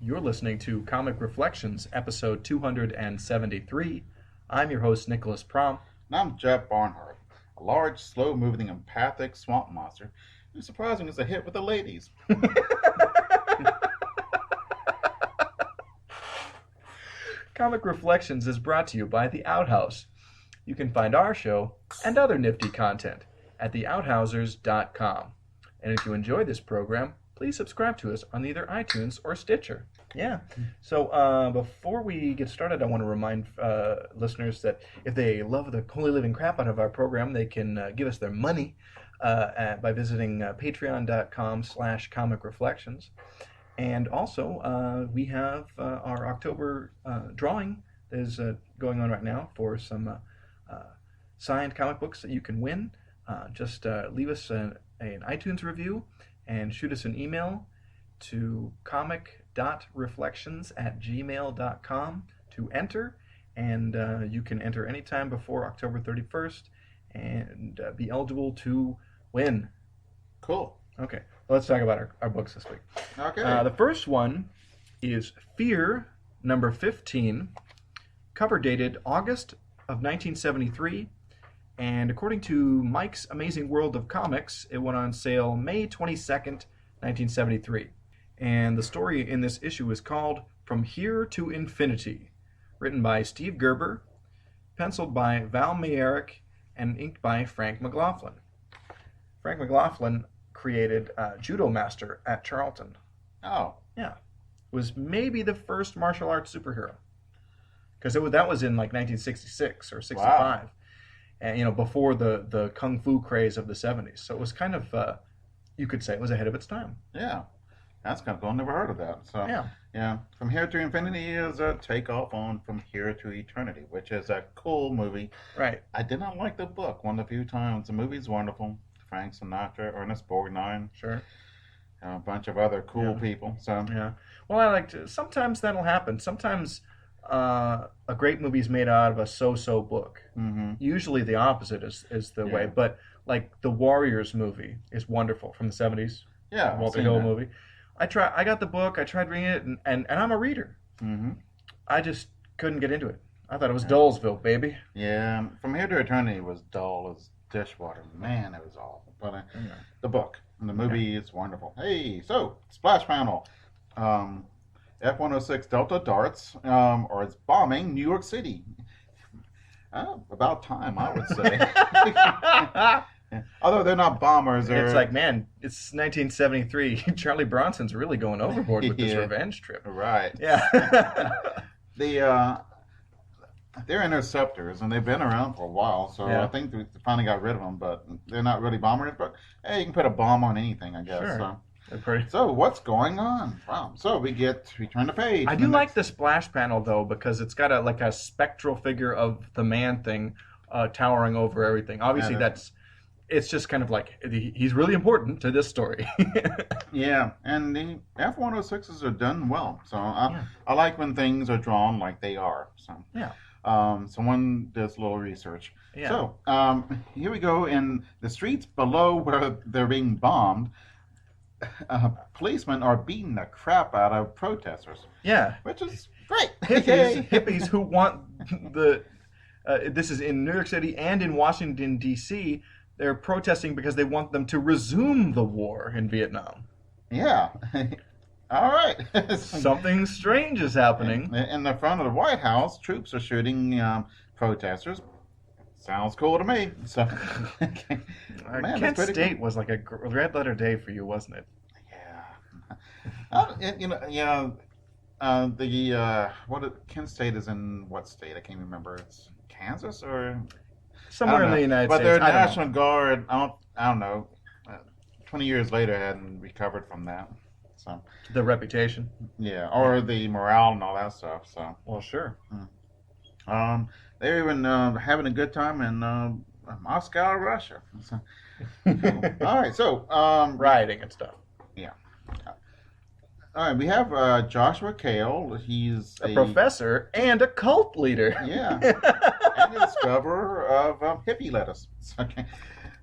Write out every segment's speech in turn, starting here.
You're listening to Comic Reflections, episode 273. I'm your host, Nicholas Prom. And I'm Jeff Barnhart, a large, slow-moving, empathic swamp monster who surprisingly is a hit with the ladies. Comic Reflections is brought to you by The Outhouse. You can find our show and other nifty content at theouthousers.com. And if you enjoy this program, please subscribe to us on either iTunes or Stitcher. Yeah. So before we get started, I want to remind listeners that if they love the holy living crap out of our program, they can give us their money by visiting patreon.com/comicreflections. And also, we have our October drawing that is going on right now for some signed comic books that you can win. Just leave us an iTunes review and shoot us an email to comic.reflections@gmail.com to enter. And you can enter anytime before October 31st and be eligible to win. Cool. Okay, well, let's talk about our books this week. Okay. The first one is Fear, number 15, cover dated August of 1973. And according to Mike's Amazing World of Comics, it went on sale May 22nd, 1973. And the story in this issue is called From Here to Infinity, written by Steve Gerber, penciled by Val Mayerick, and inked by Frank McLaughlin. Frank McLaughlin created Judo Master at Charlton. Oh. Yeah. Was maybe the first martial arts superhero. Because that was in like 1966 or 65. Wow. And, before the Kung Fu craze of the 70s. So it was kind of, you could say it was ahead of its time. Yeah. That's kind of cool. Never heard of that. So, yeah. From Here to Infinity is a takeoff on From Here to Eternity, which is a cool movie. Right. I did not like the book one of the few times. The movie's wonderful. Frank Sinatra, Ernest Borgnine. Sure. A bunch of other cool people. So yeah. Well, I like to. Sometimes that'll happen. Sometimes a great movie is made out of a so-so book. Mm-hmm. Usually the opposite is the way. But like the Warriors movie is wonderful from the 70s. Yeah. Walter Hill movie. I got the book. I tried reading it, and I'm a reader. Mm-hmm. I just couldn't get into it. I thought it was Dullsville, baby. Yeah. From Here to Eternity was dull as dishwater. Man, it was awful. But the book and the movie is wonderful. Hey, so splash panel. F-106 Delta darts or it's bombing New York City. About time, I would say. Although they're not bombers. It's like, man, it's 1973. Charlie Bronson's really going overboard with this revenge trip. Right. Yeah. They're interceptors, and they've been around for a while, so I think they finally got rid of them, but they're not really bombers, but hey, you can put a bomb on anything, I guess. Sure. So what's going on? Wow. So we turn the page. I do like the splash panel, though, because it's got a spectral figure of the man thing towering over everything. Obviously, it's just kind of like, he's really important to this story. Yeah, and the F-106s are done well, so I like when things are drawn like they are. So yeah. Someone does a little research. Yeah. So, here we go. In the streets below where they're being bombed, policemen are beating the crap out of protesters. Yeah. Which is great. Hippies who want this is in New York City and in Washington, D.C., they're protesting because they want them to resume the war in Vietnam. Yeah. All right. Something strange is happening. In the front of the White House, troops are shooting protesters. Sounds cool to me. So, man, Kent State was like a red letter day for you, wasn't it? Yeah. Kent State is in what state? I can't remember. It's Kansas or somewhere in the United States. But their National Guard, I don't know. 20 years later, hadn't recovered from that. So the reputation, or the morale and all that stuff. So sure. They're even having a good time in Moscow, Russia. So, all right, so rioting and stuff. Yeah. All right, we have Joshua Cale. He's a professor and a cult leader. Yeah, and the discoverer of hippie lettuce. Okay,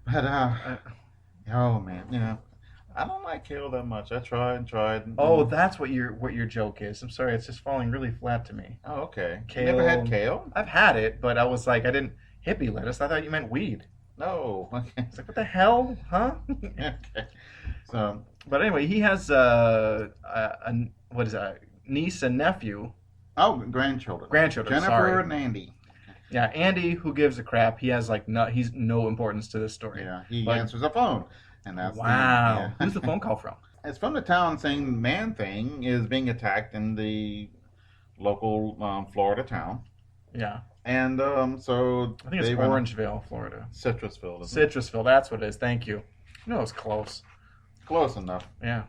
but oh man, I don't like kale that much. I tried and tried. Oh, that's what your joke is. I'm sorry, it's just falling really flat to me. Oh, okay. You Kale. never had kale? I've had it, but I was like, I didn't hippie lettuce. I thought you meant weed. No. Okay. It's like, what the hell, huh? Okay. So, But anyway, he has what is that? Niece and nephew. grandchildren. Grandchildren. Jennifer Sorry. and Andy. Yeah, Andy, who gives a crap. He has like he's no importance to this story. Yeah, he But- answers the phone, and that's Wow. yeah. Who's the phone call from? It's from the town saying Man-Thing is being attacked in the local Florida town, Yeah, and so I think it's they went- Orangeville, Florida. Citrusville. Isn't it? Citrusville, that's what it is. Thank you. No, it's close. Close enough. Yeah.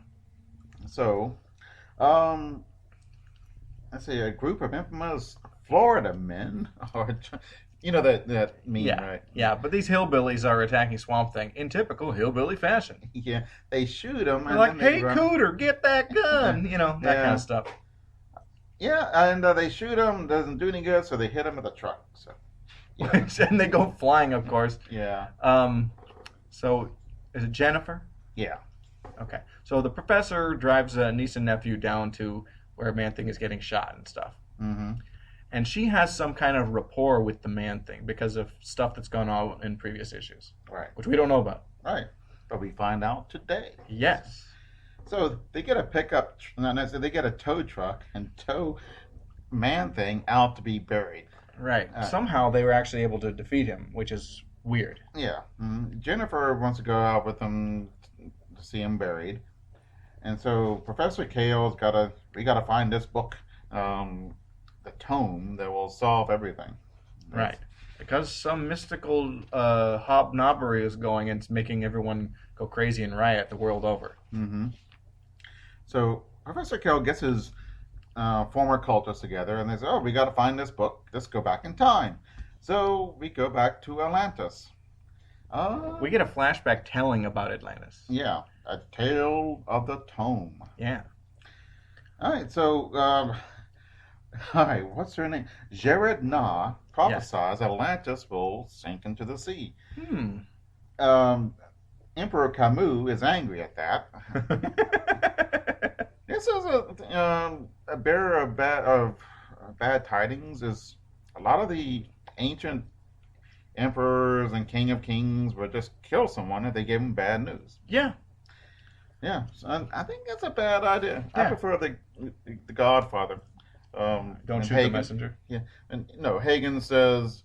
So, let's see, a group of infamous Florida men are, that meme, Yeah. right? Yeah, but these hillbillies are attacking Swamp Thing in typical hillbilly fashion. Yeah, they shoot him. They're and like, then they hey, run. Cooter, get that gun. That Yeah. kind of stuff. Yeah, and they shoot him. Doesn't do any good, so they hit him with a truck. So, yeah. And they go flying, of course. Yeah. So, is it Jennifer? Yeah. Okay. So the professor drives a niece and nephew down to where Man-Thing is getting shot and stuff. Mm-hmm. And she has some kind of rapport with the Man-Thing because of stuff that's gone on in previous issues, Right. which we don't know about. Right. But we find out today. Yes. So they get a pickup, they get a tow truck and tow Man-Thing out to be buried. Right. Somehow they were actually able to defeat him, which is weird. Yeah. Jennifer wants to go out with them to see him buried. And so Professor Kale's we gotta find this book, the tome that will solve everything. Right. Because some mystical hobnobbery is going and it's making everyone go crazy and riot the world over. Mm-hmm. So Professor Kale gets his former cultists together and they say, oh, we got to find this book. Let's go back in time. So we go back to Atlantis. We get a flashback telling about Atlantis. Yeah, a tale of the tome. Yeah. All right, so, all right, what's her name? Jared Na prophesies Atlantis will sink into the sea. Emperor Camus is angry at that. This is a bearer of bad tidings. Is a lot of the ancient emperors and king of kings would just kill someone if they gave them bad news. Yeah. Yeah, so I think that's a bad idea. Yeah. I prefer the Godfather. Don't shoot the messenger. Yeah, and Hagen says,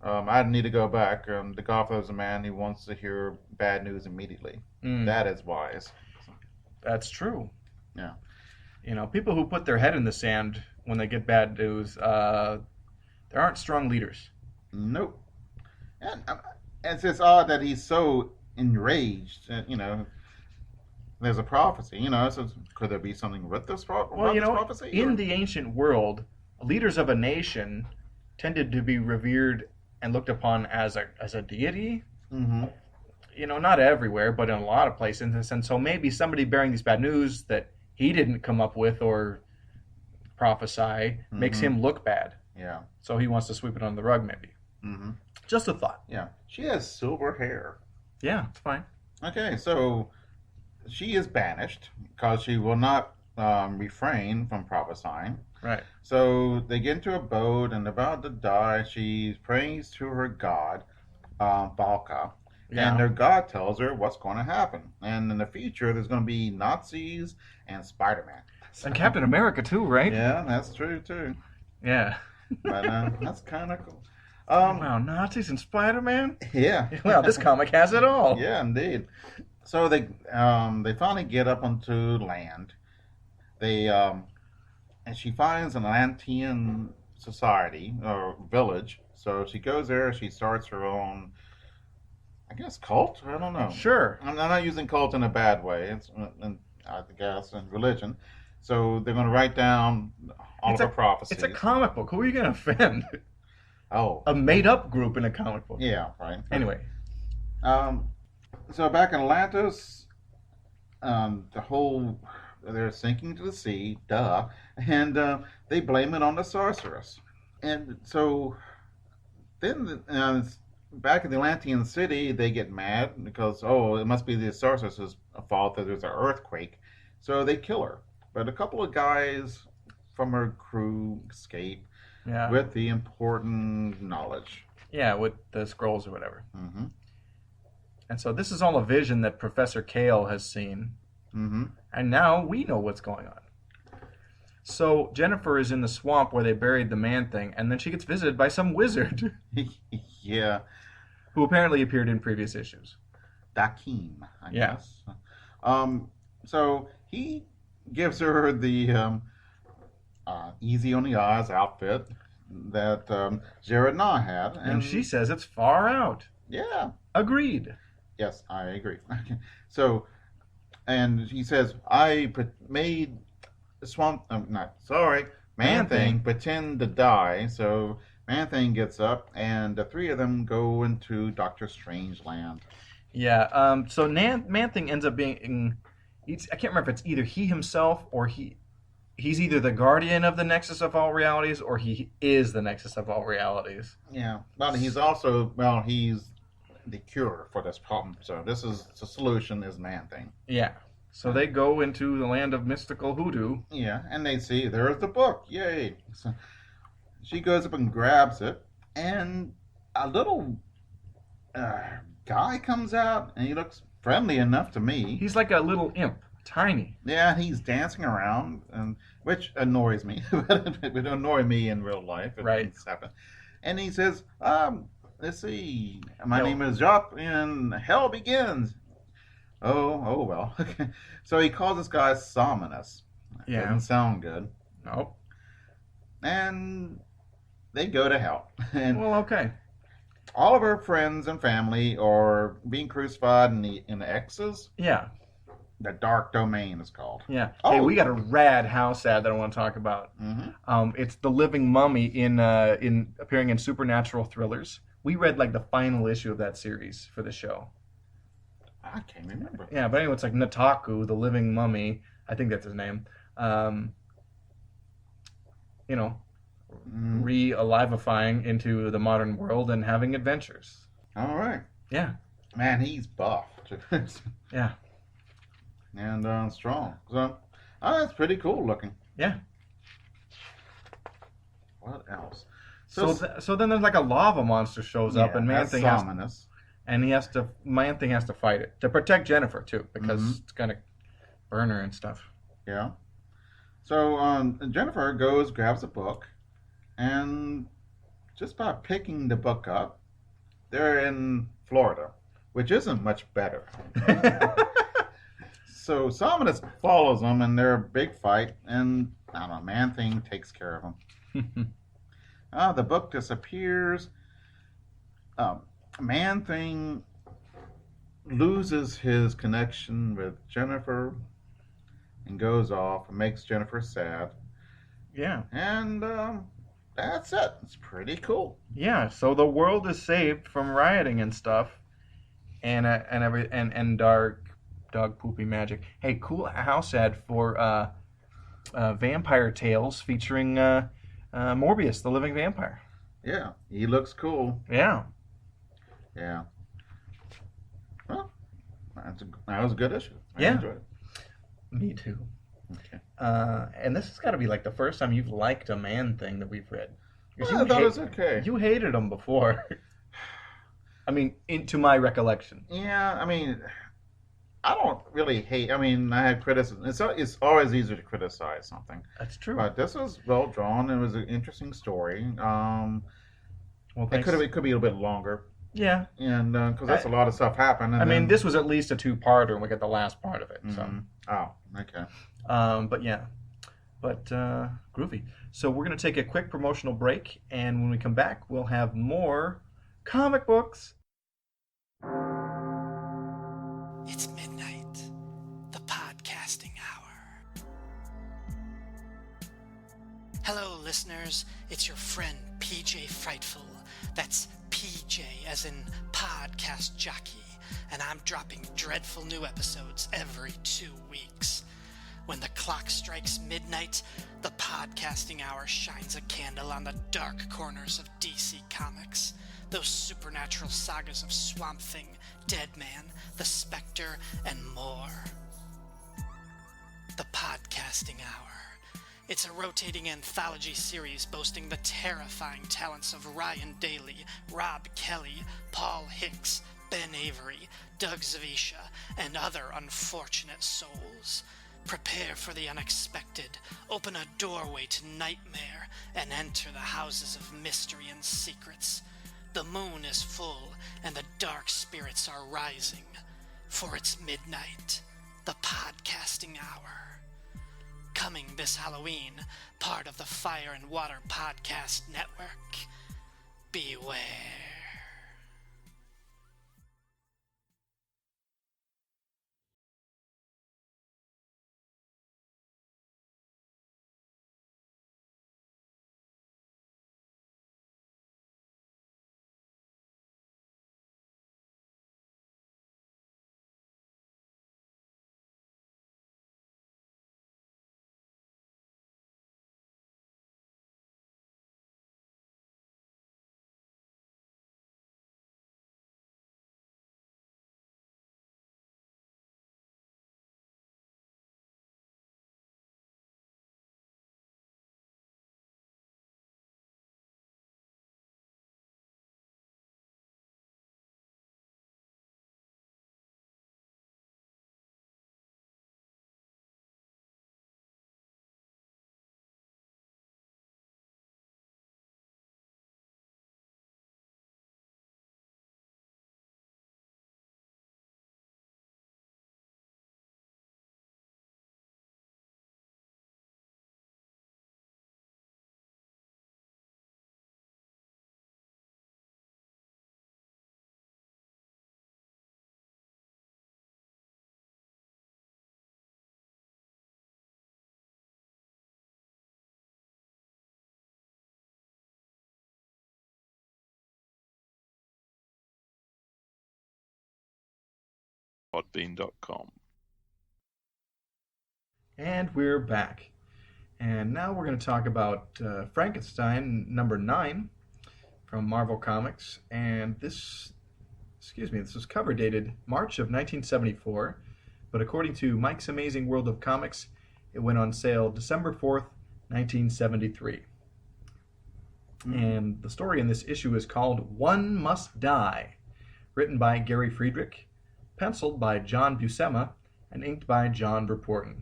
I need to go back. The Godfather's a man who wants to hear bad news immediately. That is wise. That's true. Yeah. People who put their head in the sand when they get bad news, there aren't strong leaders. Nope. And it's just odd that he's so enraged. There's a prophecy. So could there be something with this prophecy? In the ancient world, leaders of a nation tended to be revered and looked upon as a deity. Mm-hmm. Not everywhere, but in a lot of places. And so maybe somebody bearing these bad news that he didn't come up with or prophesy makes him look bad. Yeah. So he wants to sweep it under the rug, maybe. Mm-hmm. Just a thought. Yeah. She has silver hair. Yeah, it's fine. Okay, so she is banished because she will not refrain from prophesying. Right. So they get into a boat and about to die. She prays to her god, Valka. Yeah. And their god tells her what's going to happen. And in the future, there's going to be Nazis and Spider-Man. And Captain America too, right? Yeah, that's true too. Yeah. But that's kind of cool. Wow, Nazis and Spider-Man? Yeah. Wow, this comic has it all. Yeah, indeed. So they finally get up onto land. And she finds an Atlantean society or village. So she goes there. She starts her own, I guess, cult. I don't know. Sure. I'm not using cult in a bad way. It's I guess in religion. So they're going to write down all of her prophecies. It's a comic book. Who are you going to offend? Oh. A made-up group in a comic book. Yeah, right. Anyway. So back in Atlantis, they're sinking to the sea, duh, and they blame it on the sorceress. And so then back at the Atlantean city, they get mad because, oh, it must be the sorceress's fault that there's an earthquake. So they kill her. But a couple of guys from her crew escape Yeah. with the important knowledge. Yeah, with the scrolls or whatever. Mm-hmm. And so this is all a vision that Professor Kale has seen. Mm-hmm. And now we know what's going on. So Jennifer is in the swamp where they buried the man-thing, and then she gets visited by some wizard Yeah. who apparently appeared in previous issues. Dakeem, I Yeah. guess. So he gives her the easy on the eyes outfit that Jared Na had. And she says it's far out. Yeah. Agreed. Yes, I agree. So, and he says, I made Man-Thing pretend to die. So Man-Thing gets up, and the three of them go into Doctor Strangeland. Yeah, so Man-Thing ends up being... I can't remember if it's either he himself or he's either the guardian of the Nexus of All Realities or he is the Nexus of All Realities. Yeah, but he's also, he's the cure for this problem. So this is the solution is Man-Thing. Yeah. So they go into the land of mystical hoodoo. Yeah, and they see there's the book. Yay. So she goes up and grabs it, and a little guy comes out, and he looks friendly enough to me. He's like a little imp. Tiny. Yeah, he's dancing around, which annoys me. It would annoy me in real life if Right. things happen. And he says, let's see, my name is Jop, and hell begins. Oh well. Okay. So he calls this guy Sominus. Yeah. Doesn't sound good. Nope. And they go to hell. And Well, okay. all of her friends and family are being crucified in the X's. Yeah. The Dark Domain is called. Yeah. Oh. Hey, we got a rad house ad that I want to talk about. Mm-hmm. It's the living mummy in appearing in supernatural thrillers. We read like the final issue of that series for the show. I can't remember. Yeah, but anyway, it's like Nataku, the living mummy. I think that's his name. Re-alivifying into the modern world and having adventures. All right. Yeah. Man, he's buff. Yeah. And strong. So, that's pretty cool looking. Yeah. What else? So then there's like a lava monster shows up, and that's Man-Thing ominous. Man-Thing has to fight it to protect Jennifer too, because it's gonna burn her and stuff. Yeah. So Jennifer grabs a book, and just by picking the book up, they're in Florida, which isn't much better. So Sominus follows them in their big fight, and I don't know, Man-Thing takes care of them. The book disappears. Man-Thing loses his connection with Jennifer and goes off and makes Jennifer sad. Yeah. And that's it. It's pretty cool. Yeah. So the world is saved from rioting and stuff, and dog poopy magic. Hey, cool house ad for Vampire Tales featuring Morbius, the living vampire. Yeah, he looks cool. Yeah. Yeah. Well, that was a good issue. I Yeah. enjoyed it. Me too. Okay. And this has got to be like the first time you've liked a Man-Thing that we've read. 'Cause Well, I thought it was okay. You hated him before. I mean, to my recollection. Yeah, I mean, I don't really hate. I mean, I had criticism. It's always easier to criticize something. That's true. But this was well drawn. It was an interesting story. Well, It thanks. could be a little bit longer, Yeah. and because that's a lot of stuff happened. And I mean, then- this was at least a two-parter, and we got the last part of it. Mhm. Oh, okay. But yeah. But groovy. So we're going to take a quick promotional break, and when we come back, we'll have more comic books. It's midnight, the podcasting hour. Hello, listeners. It's your friend PJ Frightful. That's PJ as in podcast jockey. And I'm dropping dreadful new episodes every 2 weeks. When the clock strikes midnight, the Podcasting Hour shines a candle on the dark corners of DC Comics. Those supernatural sagas of Swamp Thing, Deadman, The Spectre, and more. The Podcasting Hour. It's a rotating anthology series boasting the terrifying talents of Ryan Daly, Rob Kelly, Paul Hicks, Ben Avery, Doug Zawisza, and other unfortunate souls. Prepare for the unexpected, open a doorway to nightmare, and enter the houses of mystery and secrets. The moon is full, and the dark spirits are rising. For it's midnight, the Podcasting Hour. Coming this Halloween, part of the Fire and Water Podcast Network. Beware. Podbean.com. And we're back. And now we're going to talk about Frankenstein number 9 from Marvel Comics. And this was cover dated March of 1974. But according to Mike's Amazing World of Comics, it went on sale December 4th, 1973. And the story in this issue is called One Must Die, written by Gary Friedrich, penciled by John Buscema, and inked by John Verpoorten.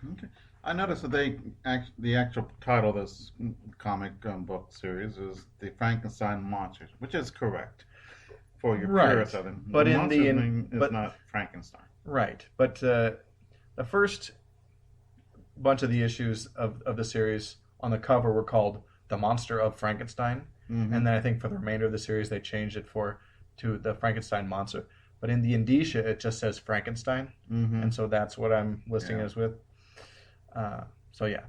Okay. I noticed that the actual title of this comic book series is The Frankenstein Monsters, which is correct for your purist of them. But the in the name is not Frankenstein. Right, but the first bunch of the issues of the series on the cover were called The Monster of Frankenstein, and then I think for the remainder of the series they changed it to the Frankenstein Monster. But in the indicia it just says Frankenstein, and so that's what I'm listing as with. So yeah.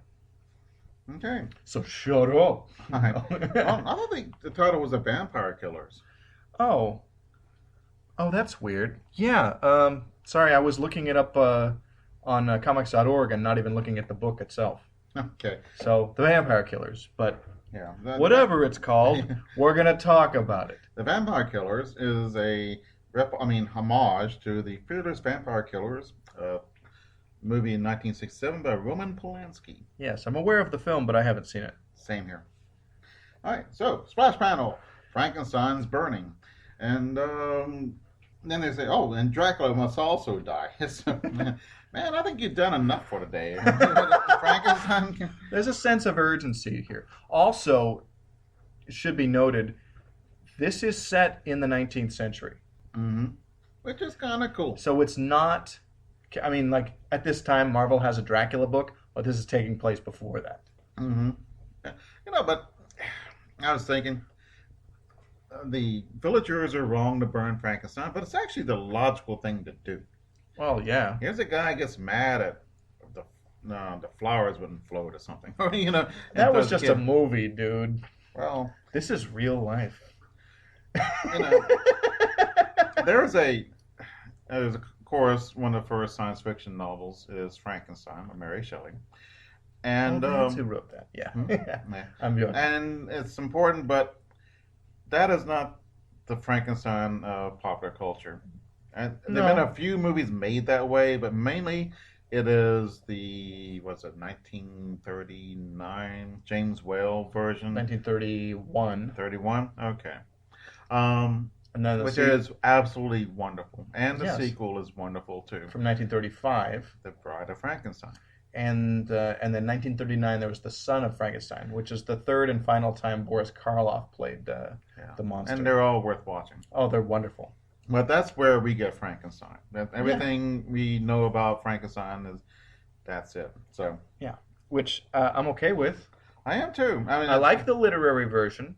Okay. So shut up. I don't think the title was The Vampire Killers. Oh, that's weird. Yeah. Sorry, I was looking it up on comics.org and not even looking at the book itself. Okay. So the Vampire Killers, but yeah, whatever it's called, we're gonna talk about it. The Vampire Killers is a homage to the Fearless Vampire Killers movie in 1967 by Roman Polanski. Yes, I'm aware of the film, but I haven't seen it. Same here. All right, so splash panel: Frankenstein's burning, and then they say, "Oh, and Dracula must also die." So, man, I think you've done enough for today. Frankenstein. There's a sense of urgency here. Also, it should be noted, this is set in the 19th century. Which is kind of cool. So it's not, I mean, like, at this time, Marvel has a Dracula book, but this is taking place before that. But I was thinking, the villagers are wrong to burn Frankenstein, but it's actually the logical thing to do. Well, yeah. Here's a guy gets mad at the flowers wouldn't float or something. That was just a movie, dude. Well, this is real life. There's of course, one of the first science fiction novels is Frankenstein by Mary Shelley. And that's who wrote that. Yeah. yeah. I'm joking. And it's important, but that is not the Frankenstein of popular culture. And there've been a few movies made that way, but mainly it is the 1939 James Whale version. 1931. 31. Okay. And then Which is absolutely wonderful, and the Yes. sequel is wonderful too. From 1935. The Bride of Frankenstein. And then 1939 there was The Son of Frankenstein, which is the third and final time Boris Karloff played the monster. And they're all worth watching. Oh, they're wonderful. But that's where we get Frankenstein. Everything we know about Frankenstein that's it. So yeah, which I'm okay with. I am too. I mean, I like the literary version.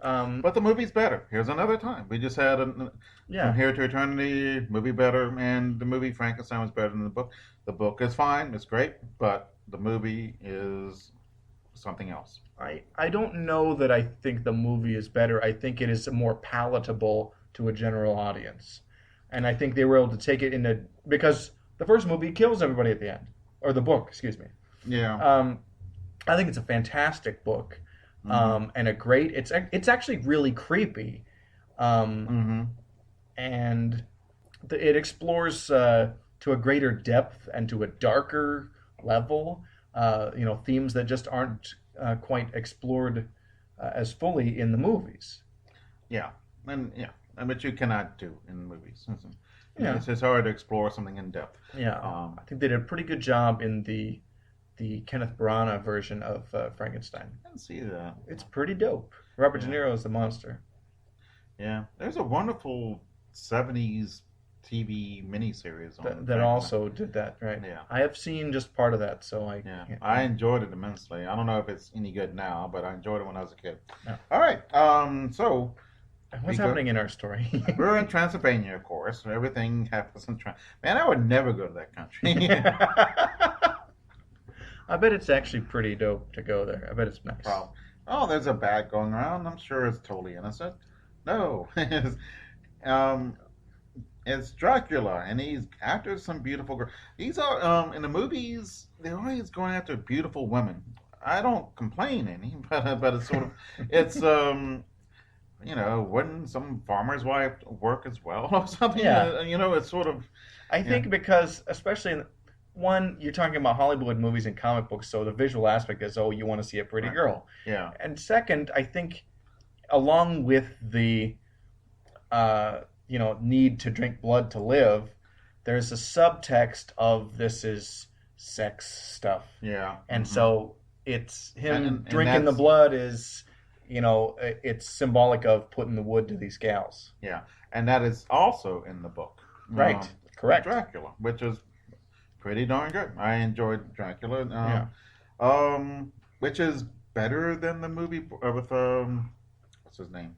But the movie's better. Here's another time. We just had From Here to Eternity, movie better, and the movie Frankenstein was better than the book. The book is fine, it's great, but the movie is something else. I don't know that I think the movie is better. I think it is more palatable to a general audience. And I think they were able to take it because the first movie kills everybody at the end. Or the book, excuse me. Yeah. I think it's a fantastic book. And it's actually really creepy. And it explores to a greater depth and to a darker level, themes that just aren't quite explored as fully in the movies. Yeah. But you cannot do in movies. Yeah. It's hard to explore something in depth. Yeah. I think they did a pretty good job in the Kenneth Branagh version of Frankenstein. I didn't see that. It's pretty dope. Robert De Niro is the monster. Yeah. There's a wonderful 70s TV miniseries on that also did that, right? Yeah. I have seen just part of that, so I enjoyed it immensely. I don't know if it's any good now, but I enjoyed it when I was a kid. Yeah. All right. So what's happening in our story? We're in Transylvania, of course. Everything happens in Man, I would never go to that country. I bet it's actually pretty dope to go there. I bet it's nice. Problem. Oh, there's a bat going around. I'm sure it's totally innocent. No. It's Dracula, and he's after some beautiful girl. These are, in the movies, they're always going after beautiful women. I don't complain any, but it's sort of, it's, wouldn't some farmer's wife work as well or something? Yeah. It's sort of... I think because, especially one, you're talking about Hollywood movies and comic books, so the visual aspect is, you want to see a pretty girl. Yeah. And second, I think, along with the, need to drink blood to live, there's a subtext of this is sex stuff. Yeah. And so it's him and drinking the blood is, it's symbolic of putting the wood to these gals. Yeah. And that is also in the book. Right. Correct. Dracula, which is pretty darn good. I enjoyed Dracula. Which is better than the movie with what's his name?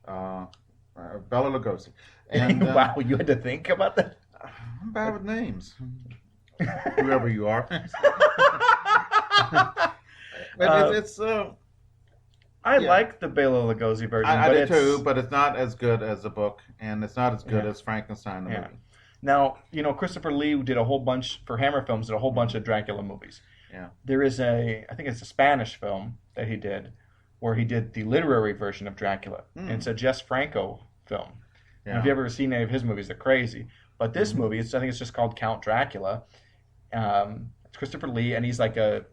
Bela Lugosi. And wow, you had to think about that? I'm bad with names. Whoever you are. But it's I like the Bela Lugosi version. I do too, but it's not as good as the book, and it's not as good as Frankenstein the movie. Now, Christopher Lee did a whole bunch, for Hammer Films, did a whole bunch of Dracula movies. Yeah. There is I think it's a Spanish film that he did, where he did the literary version of Dracula. And it's a Jess Franco film. Yeah. If you've ever seen any of his movies, they're crazy. But this movie, I think it's just called Count Dracula. It's Christopher Lee, and he's like a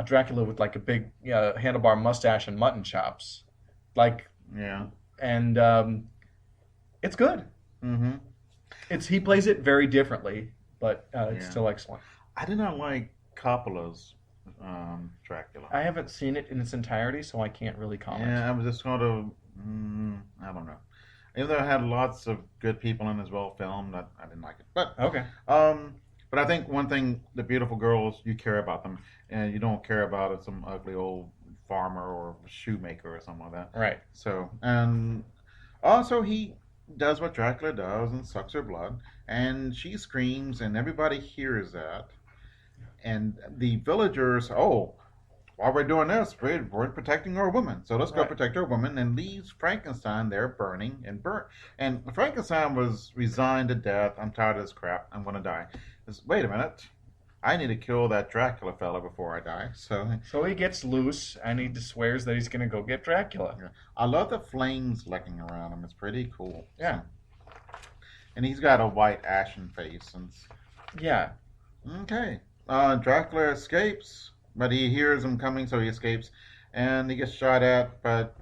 Dracula with like a big handlebar mustache and mutton chops. And it's good. Mm-hmm. He plays it very differently, but it's still excellent. I did not like Coppola's Dracula. I haven't seen it in its entirety, so I can't really comment. Yeah, I was just sort of, I don't know. Even though it had lots of good people in it as well filmed, I didn't like it. But okay. But I think one thing, the beautiful girls, you care about them, and you don't care about some ugly old farmer or shoemaker or something like that. Right. So, and also he does what Dracula does and sucks her blood, and she screams, and everybody hears that. And the villagers, while we're doing this, we're protecting our woman. So let's go protect our woman, and leaves Frankenstein there burning and burnt. And Frankenstein was resigned to death. I'm tired of this crap. I'm going to die. Wait a minute. I need to kill that Dracula fella before I die. So he gets loose, and he just swears that he's going to go get Dracula. Yeah. I love the flames licking around him. It's pretty cool. Yeah. And he's got a white ashen face. And Yeah. okay. Dracula escapes, but he hears him coming, so he escapes, and he gets shot at. But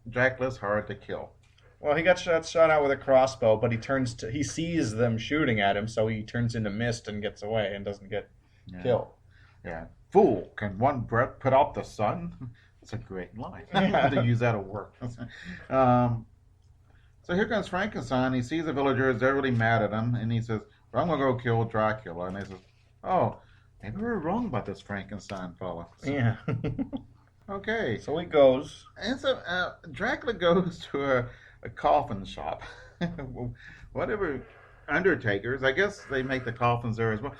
Dracula's hard to kill. Well, he got shot out with a crossbow, but he sees them shooting at him, so he turns into mist and gets away and doesn't get killed. Yeah. Fool, can one breath put out the sun? That's a great line. I Yeah. have to use that at work. So here comes Frankenstein. He sees the villagers. They're really mad at him, and he says, well, I'm going to go kill Dracula. And they says, oh, maybe we're wrong about this Frankenstein fella. So, Yeah. okay. So he goes. And so Dracula goes to a coffin shop. Whatever, undertakers. I guess they make the coffins there as well.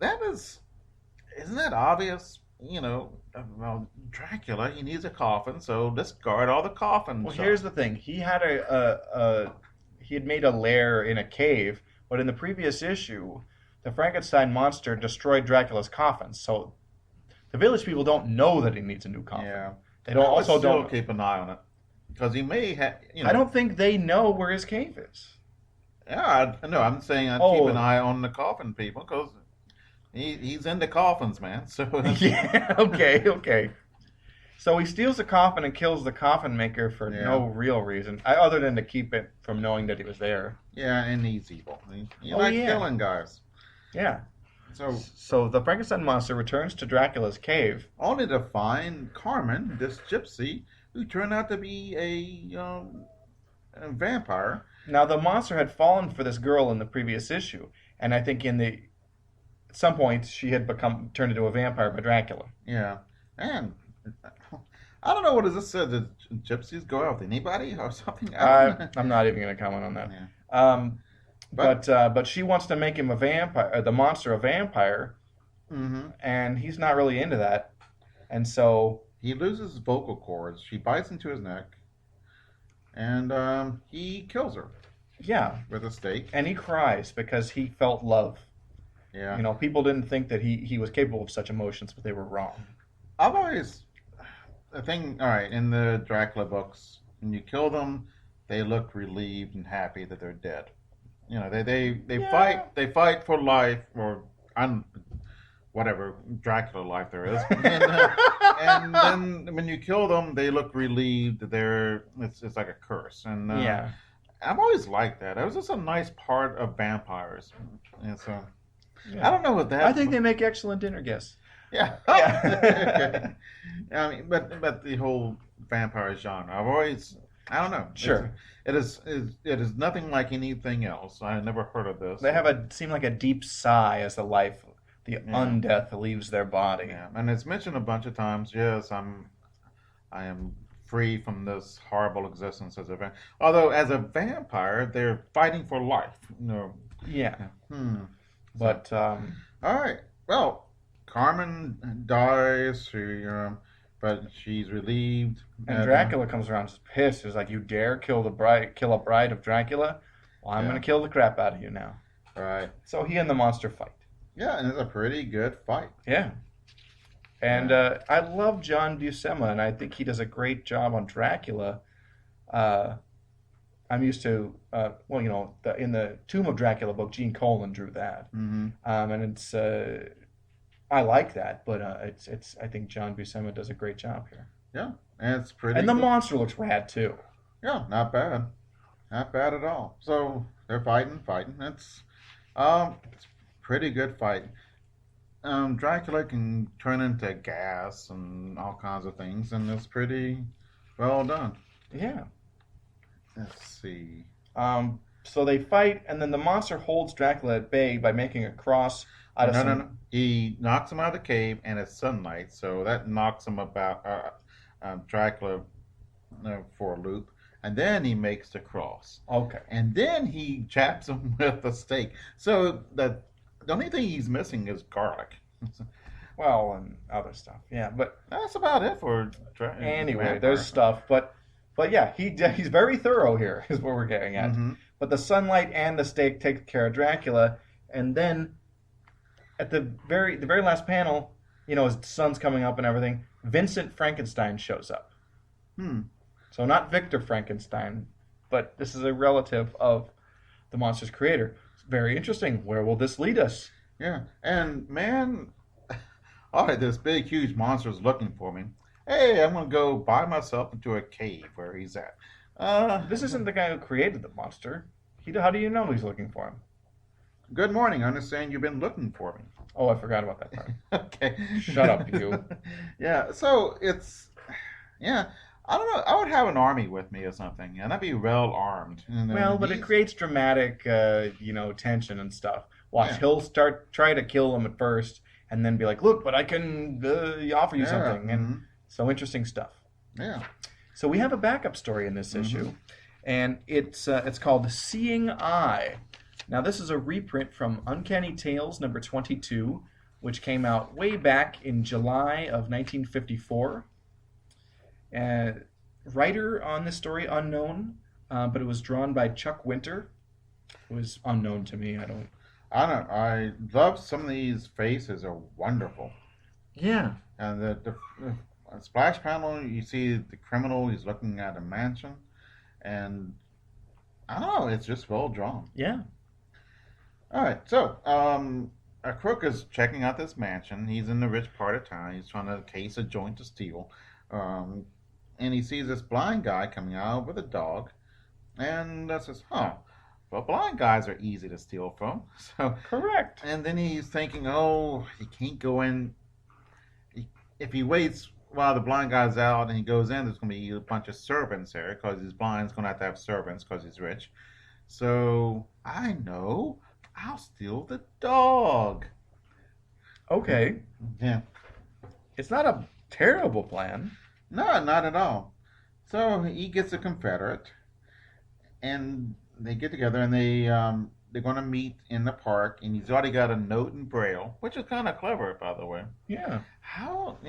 Isn't that obvious? You know, well, Dracula, he needs a coffin, so discard all the coffins. Well, here's the thing. He had he had made a lair in a cave, but in the previous issue, the Frankenstein monster destroyed Dracula's coffin. So the village people don't know that he needs a new coffin. Yeah. They don't. I would Also, still don't keep an eye on it because he may have. I don't think they know where his cave is. Yeah, no, I'm saying I'd keep an eye on the coffin people because he's into coffins, man. So Yeah. Okay. So he steals the coffin and kills the coffin maker for no real reason, other than to keep it from knowing that he was there. Yeah, and he's evil. He likes killing guys. Yeah. So the Frankenstein monster returns to Dracula's cave, only to find Carmen, this gypsy, who turned out to be a vampire. Now, the monster had fallen for this girl in the previous issue, and I think at some point she had turned into a vampire by Dracula. Yeah, and I don't know what does this say. Did gypsies go out with anybody or something? I'm not even going to comment on that. Yeah. But she wants to make him a vampire, the monster a vampire, and he's not really into that, and so he loses his vocal cords. She bites into his neck, and he kills her. Yeah, with a stake, and he cries because he felt love. Yeah, you know, people didn't think that he was capable of such emotions, but they were wrong. I've always the thing. All right, in the Dracula books, when you kill them, they look relieved and happy that they're dead. You know, they fight for life or whatever Dracula life there is, and then when you kill them, they look relieved that it's like a curse. And I've always liked that. It was just a nice part of vampires, and so I don't know what that. I think they make excellent dinner guests. Yeah. Okay. I mean, but the whole vampire genre, I don't know. Sure. It is nothing like anything else. I never heard of this. They seem like a deep sigh as the undeath leaves their body. Yeah, and it's mentioned a bunch of times. Yes, I am free from this horrible existence as a vampire. Although as a vampire, they're fighting for life. No. Yeah. But all right. Well, Carmen dies. But she's relieved. And Dracula comes around, just pissed. He's like, "You dare kill a bride of Dracula? Well, I'm going to kill the crap out of you now." Right. So he and the monster fight. Yeah, and it's a pretty good fight. Yeah. And I love John Buscema, and I think he does a great job on Dracula. I'm used to, in the Tomb of Dracula book, Gene Colan drew that, and it's. I like that, but I think John Buscema does a great job here. Yeah, and it's pretty. And the monster looks rad too. Yeah, not bad at all. So they're fighting. It's pretty good fight. Dracula can turn into gas and all kinds of things, and it's pretty well done. Yeah. Let's see. So they fight, and then the monster holds Dracula at bay by making a cross. No. He knocks him out of the cave, and it's sunlight, so that knocks him about Dracula for a loop. And then he makes the cross. Okay. And then he chaps him with a stake. So the only thing he's missing is garlic. Well, and other stuff. Yeah, but that's about it for. Anyway, there's stuff, but yeah, he's very thorough here. Is what we're getting at. But the sunlight and the stake take care of Dracula, and then at the very last panel, his sun's coming up and everything. Vincent Frankenstein shows up. So not Victor Frankenstein, but this is a relative of the monster's creator. It's very interesting. Where will this lead us? Yeah, and man, all right, this big, huge monster is looking for me. Hey, I'm gonna go by myself into a cave where he's at. This isn't the guy who created the monster. How do you know he's looking for him? Good morning. I understand you've been looking for me. Oh, I forgot about that part. Okay. Shut up, you. Yeah, so I don't know. I would have an army with me or something, and I'd be well armed. Well, but it creates dramatic, tension and stuff. Watch, he'll try to kill him at first, and then be like, "Look, but I can offer you something." And so interesting stuff. Yeah. So we have a backup story in this issue, and it's called Seeing Eye. Now this is a reprint from Uncanny Tales number 22, which came out way back in July of 1954. Writer on this story unknown, but it was drawn by Chuck Winter. It was unknown to me. I love some of these faces are wonderful. Yeah. And the splash panel, you see the criminal. He's looking at a mansion, and I don't know. It's just well drawn. Yeah. All right. So, a crook is checking out this mansion. He's in the rich part of town. He's trying to case a joint to steal. And he sees this blind guy coming out with a dog, and says, well, blind guys are easy to steal from. So correct. And then he's thinking, he can't go in. If he waits while the blind guy's out and he goes in, there's going to be a bunch of servants there because he's blind. He's going to have servants because he's rich. So I know, I'll steal the dog. Okay. Yeah. It's not a terrible plan. No, not at all. So he gets a Confederate, and they get together, and they're going to meet in the park, and he's already got a note in Braille, which is kind of clever, by the way. Yeah. How,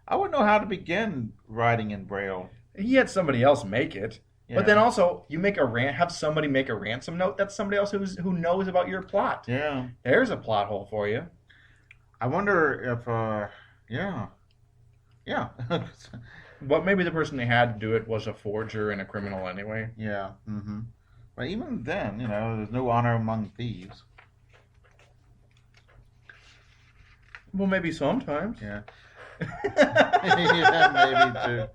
I wouldn't know how to begin writing in Braille. He had somebody else make it. Yeah. But then also, you have somebody make a ransom note. That's somebody else who knows about your plot. Yeah. There's a plot hole for you. I wonder if, yeah. But maybe the person they had to do it was a forger and a criminal anyway. Yeah. Mm-hmm. But even then, there's no honor among thieves. Well, maybe sometimes. Yeah. Yeah, maybe too.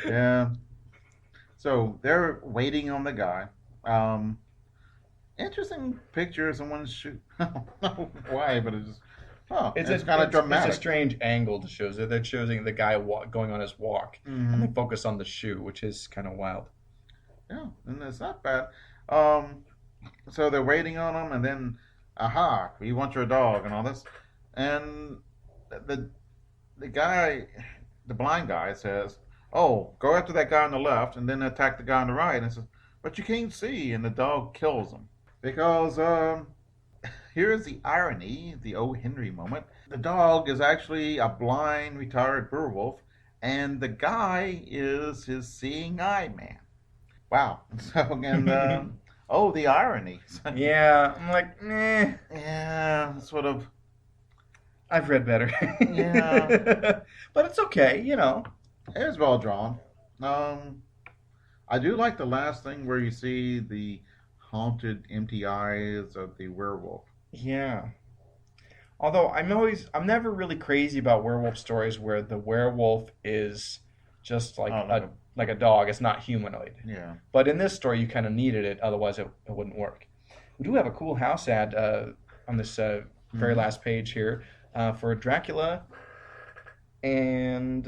Yeah. So they're waiting on the guy. Interesting picture of someone's shoe. I don't know why, but it's just, it's kind of dramatic. It's a strange angle to show. They're showing the guy going on his walk, and they focus on the shoe, which is kind of wild. Yeah, and it's not bad. So they're waiting on him, and then, we want your dog and all this. And the guy, the blind guy says, go after that guy on the left and then attack the guy on the right. And says, but you can't see. And the dog kills him. Because here's the irony, the O. Henry moment. The dog is actually a blind, retired werewolf. And the guy is his seeing eye man. Wow. So, and, the irony. Yeah, I'm like, meh. Yeah, sort of. I've read better. Yeah. But it's okay, It was well drawn. I do like the last thing where you see the haunted, empty eyes of the werewolf. Yeah. Although I'm never really crazy about werewolf stories where the werewolf is just like a dog. It's not humanoid. Yeah. But in this story, you kind of needed it, otherwise it wouldn't work. We do have a cool house ad on this very last page here for Dracula and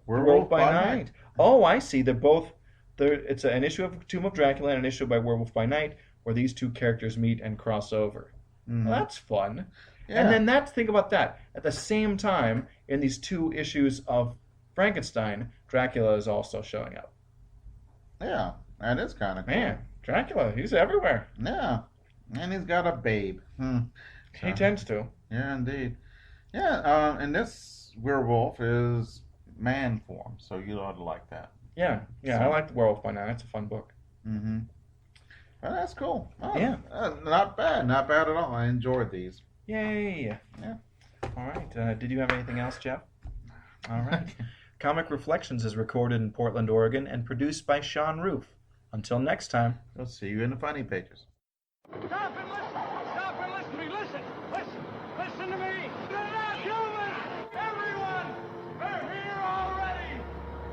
Werewolf by Night. Oh, I see. They're both. It's an issue of Tomb of Dracula and an issue by Werewolf by Night where these two characters meet and cross over. Well, that's fun. Yeah. And then think about that. At the same time, in these two issues of Frankenstein, Dracula is also showing up. Yeah, that is kind of cool. Man, Dracula, he's everywhere. Yeah, and he's got a babe. He tends to. Yeah, indeed. Yeah, and this werewolf is man form, so you ought to like that. Yeah, I like the Werewolf by Night. It's a fun book. Mm-hmm. Well, that's cool. Yeah. Not bad at all. I enjoyed these. Yay. Yeah. All right. Did you have anything else, Jeff? All right. Comic Reflections is recorded in Portland, Oregon, and produced by Sean Roof. Until next time. We'll see you in the funny pages. Stop and listen! Stop and listen to me! Listen! Listen! Listen to me! They're not human! Everyone! They're here already!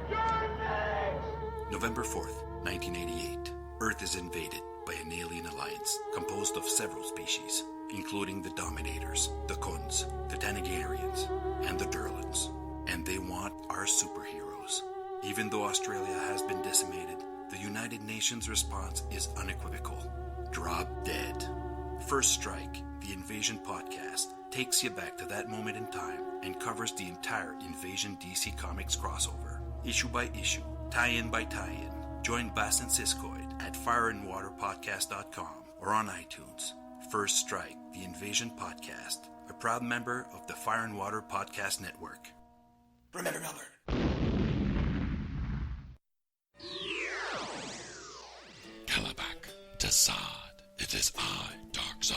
You're next! November 4th, 1988. Earth is invaded by an alien alliance composed of several species, including the Dominators, the Kuns, the Tanagarians, and the Durlans. And they want our superheroes. Even though Australia has been decimated, the United Nations response is unequivocal. Drop dead. First Strike, the Invasion podcast, takes you back to that moment in time and covers the entire Invasion DC Comics crossover. Issue by issue, tie-in by tie-in. Join Bass and Siskoid at fireandwaterpodcast.com or on iTunes. First Strike, the Invasion podcast, a proud member of the Fire and Water Podcast Network. Remember, Melbourne. Kalabak, Tassad, it is I, Darkseid.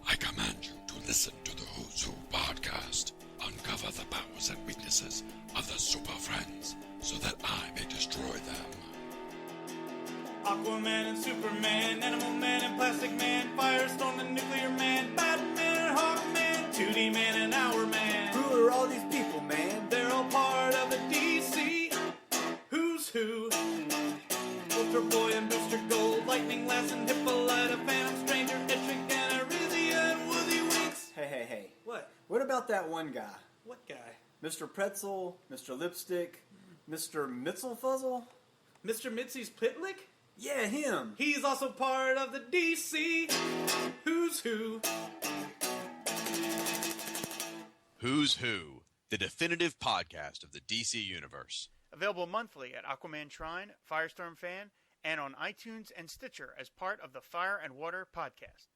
I command you to listen to the Who's Who podcast. Uncover the powers and weaknesses of the Super Friends so that I may destroy them. Aquaman and Superman, Animal Man and Plastic Man, Firestorm and Nuclear Man, Batman and Hawkman, 2D Man and Hour Man. Who are all these people, man? They're all part of the DC Who's Who. Ultra Boy and Booster Gold, Lightning Lass and Hippolyta, Phantom Stranger, Etrick and Arizia and Woozy Winks. Hey. What? What about that one guy? What guy? Mr. Pretzel, Mr. Lipstick, Mr. Mitzelfuzzle? Mr. Mitzi's Pitlick? Yeah, him. He's also part of the DC Who's Who. Who's Who, the definitive podcast of the DC Universe. Available monthly at Aquaman Shrine, Firestorm Fan, and on iTunes and Stitcher as part of the Fire and Water Podcast.